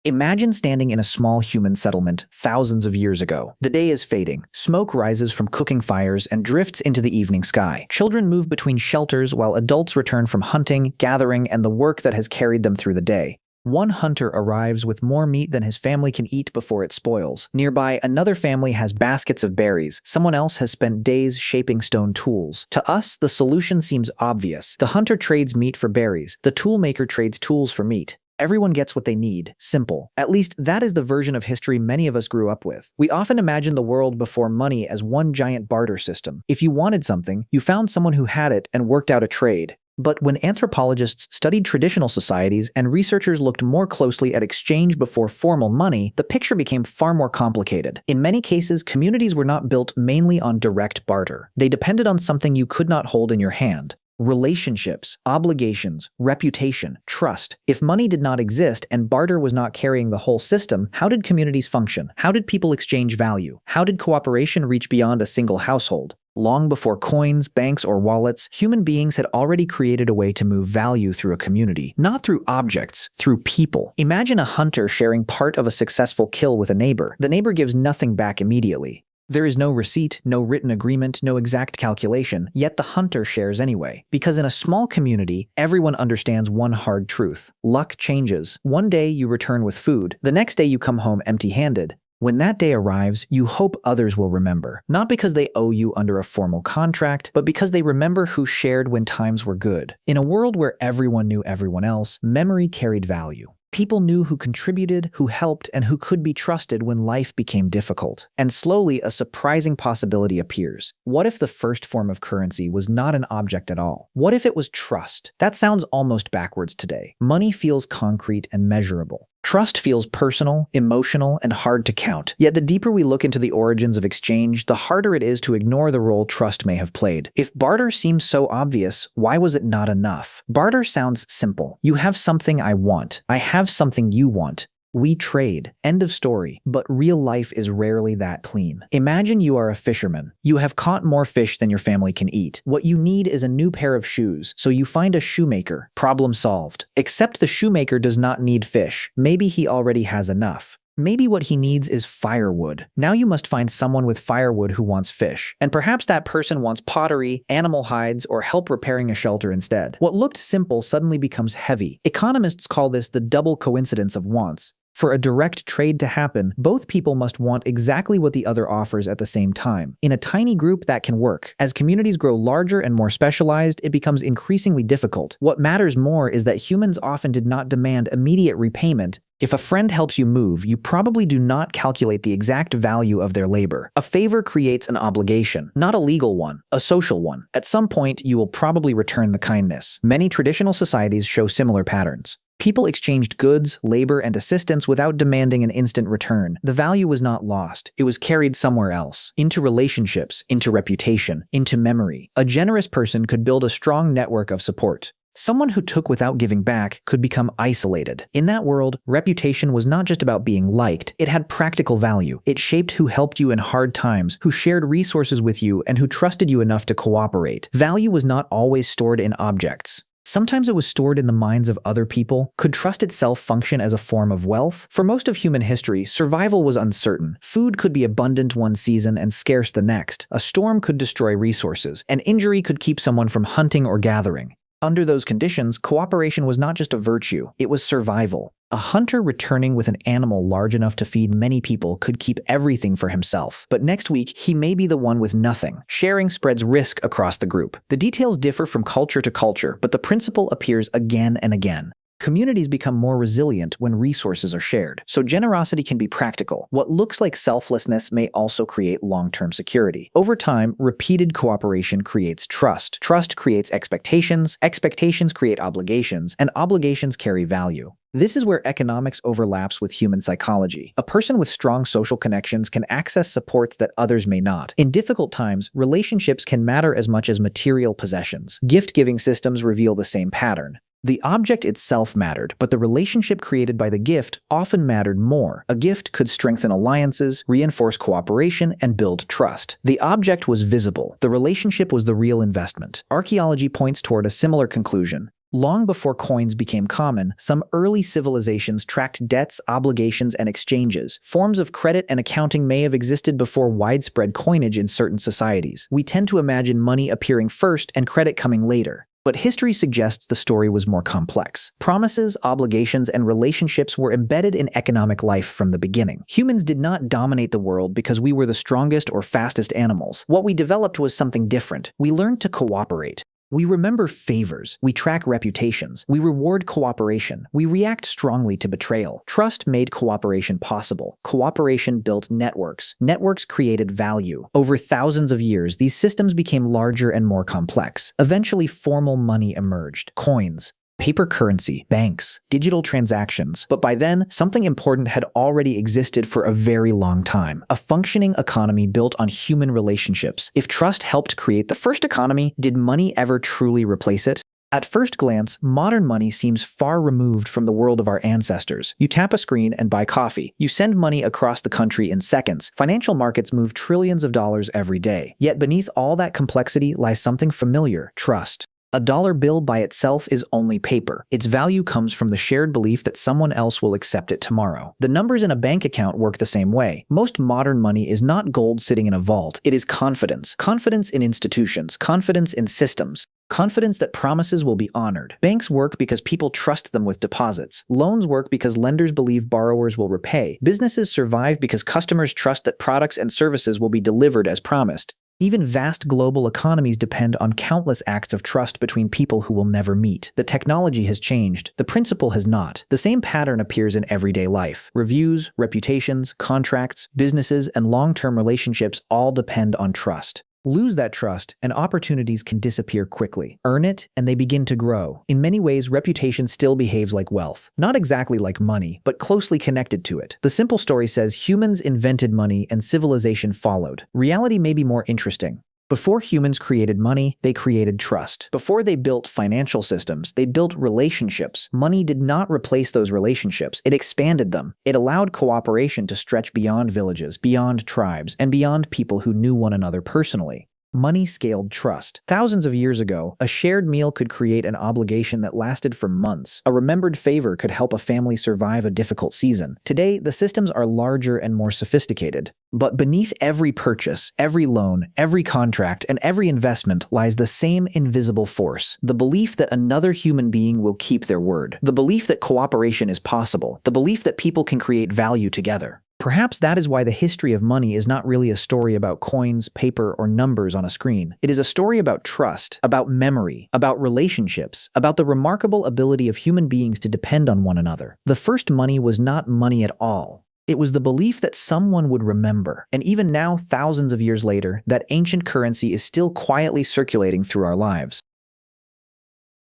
Imagine standing in a small human settlement thousands of years ago. The day is fading. Smoke rises from cooking fires and drifts into the evening sky. Children move between shelters while adults return from hunting, gathering, and the work that has carried them through the day. One hunter arrives with more meat than his family can eat before it spoils. Nearby, another family has baskets of berries. Someone else has spent days shaping stone tools. To us, the solution seems obvious. The hunter trades meat for berries. The toolmaker trades tools for meat. Everyone gets what they need. Simple. At least that is the version of history many of us grew up with. We often imagine the world before money as one giant barter system. If you wanted something, you found someone who had it and worked out a trade. But when anthropologists studied traditional societies and researchers looked more closely at exchange before formal money, the picture became far more complicated. In many cases, communities were not built mainly on direct barter. They depended on something you could not hold in your hand. Relationships, obligations, reputation, trust. If money did not exist and barter was not carrying the whole system, how did communities function? How did people exchange value? How did cooperation reach beyond a single household? Long before coins, banks, or wallets, human beings had already created a way to move value through a community. Not through objects, through people. Imagine a hunter sharing part of a successful kill with a neighbor. The neighbor gives nothing back immediately. There is no receipt, no written agreement, no exact calculation, yet the hunter shares anyway. Because in a small community, everyone understands one hard truth. Luck changes. One day you return with food, the next day you come home empty-handed. When that day arrives, you hope others will remember. Not because they owe you under a formal contract, but because they remember who shared when times were good. In a world where everyone knew everyone else, memory carried value. People knew who contributed, who helped, and who could be trusted when life became difficult. And slowly, a surprising possibility appears. What if the first form of currency was not an object at all? What if it was trust? That sounds almost backwards today. Money feels concrete and measurable. Trust feels personal, emotional, and hard to count. Yet the deeper we look into the origins of exchange, the harder it is to ignore the role trust may have played. If barter seems so obvious, why was it not enough? Barter sounds simple. You have something I want. I have something you want. We trade. End of story. But real life is rarely that clean. Imagine you are a fisherman. You have caught more fish than your family can eat. What you need is a new pair of shoes, so you find a shoemaker. Problem solved. Except the shoemaker does not need fish. Maybe he already has enough. Maybe what he needs is firewood. Now you must find someone with firewood who wants fish. And perhaps that person wants pottery, animal hides, or help repairing a shelter instead. What looked simple suddenly becomes heavy. Economists call this the double coincidence of wants. For a direct trade to happen, both people must want exactly what the other offers at the same time. In a tiny group, that can work. As communities grow larger and more specialized, it becomes increasingly difficult. What matters more is that humans often did not demand immediate repayment. If a friend helps you move, you probably do not calculate the exact value of their labor. A favor creates an obligation, not a legal one, a social one. At some point, you will probably return the kindness. Many traditional societies show similar patterns. People exchanged goods, labor, and assistance without demanding an instant return. The value was not lost. It was carried somewhere else. Into relationships, into reputation, into memory. A generous person could build a strong network of support. Someone who took without giving back could become isolated. In that world, reputation was not just about being liked. It had practical value. It shaped who helped you in hard times, who shared resources with you, and who trusted you enough to cooperate. Value was not always stored in objects. Sometimes it was stored in the minds of other people. Could trust itself function as a form of wealth? For most of human history, survival was uncertain. Food could be abundant one season and scarce the next. A storm could destroy resources. An injury could keep someone from hunting or gathering. Under those conditions, cooperation was not just a virtue, it was survival. A hunter returning with an animal large enough to feed many people could keep everything for himself. But next week, he may be the one with nothing. Sharing spreads risk across the group. The details differ from culture to culture, but the principle appears again and again. Communities become more resilient when resources are shared, so generosity can be practical. What looks like selflessness may also create long-term security. Over time, repeated cooperation creates trust. Trust creates expectations, expectations create obligations, and obligations carry value. This is where economics overlaps with human psychology. A person with strong social connections can access supports that others may not. In difficult times, relationships can matter as much as material possessions. Gift-giving systems reveal the same pattern. The object itself mattered, but the relationship created by the gift often mattered more. A gift could strengthen alliances, reinforce cooperation, and build trust. The object was visible. The relationship was the real investment. Archaeology points toward a similar conclusion. Long before coins became common, some early civilizations tracked debts, obligations, and exchanges. Forms of credit and accounting may have existed before widespread coinage in certain societies. We tend to imagine money appearing first and credit coming later. But history suggests the story was more complex. Promises, obligations, and relationships were embedded in economic life from the beginning. Humans did not dominate the world because we were the strongest or fastest animals. What we developed was something different. We learned to cooperate. We remember favors, we track reputations, we reward cooperation, we react strongly to betrayal. Trust made cooperation possible. Cooperation built networks. Networks created value. Over thousands of years, these systems became larger and more complex. Eventually, formal money emerged. Coins, paper currency, banks, digital transactions. But by then, something important had already existed for a very long time. A functioning economy built on human relationships. If trust helped create the first economy, did money ever truly replace it? At first glance, modern money seems far removed from the world of our ancestors. You tap a screen and buy coffee. You send money across the country in seconds. Financial markets move trillions of dollars every day. Yet beneath all that complexity lies something familiar: trust. A dollar bill by itself is only paper. Its value comes from the shared belief that someone else will accept it tomorrow. The numbers in a bank account work the same way. Most modern money is not gold sitting in a vault. It is confidence. Confidence in institutions. Confidence in systems. Confidence that promises will be honored. Banks work because people trust them with deposits. Loans work because lenders believe borrowers will repay. Businesses survive because customers trust that products and services will be delivered as promised. Even vast global economies depend on countless acts of trust between people who will never meet. The technology has changed. The principle has not. The same pattern appears in everyday life. Reviews, reputations, contracts, businesses, and long-term relationships all depend on trust. Lose that trust, and opportunities can disappear quickly. Earn it, and they begin to grow. In many ways, reputation still behaves like wealth. Not exactly like money, but closely connected to it. The simple story says humans invented money and civilization followed. Reality may be more interesting. Before humans created money, they created trust. Before they built financial systems, they built relationships. Money did not replace those relationships. It expanded them. It allowed cooperation to stretch beyond villages, beyond tribes, and beyond people who knew one another personally. Money scaled trust. Thousands of years ago, a shared meal could create an obligation that lasted for months. A remembered favor could help a family survive a difficult season. Today, the systems are larger and more sophisticated. But beneath every purchase, every loan, every contract, and every investment lies the same invisible force: the belief that another human being will keep their word. The belief that cooperation is possible. The belief that people can create value together. Perhaps that is why the history of money is not really a story about coins, paper, or numbers on a screen. It is a story about trust, about memory, about relationships, about the remarkable ability of human beings to depend on one another. The first money was not money at all. It was the belief that someone would remember. And even now, thousands of years later, that ancient currency is still quietly circulating through our lives.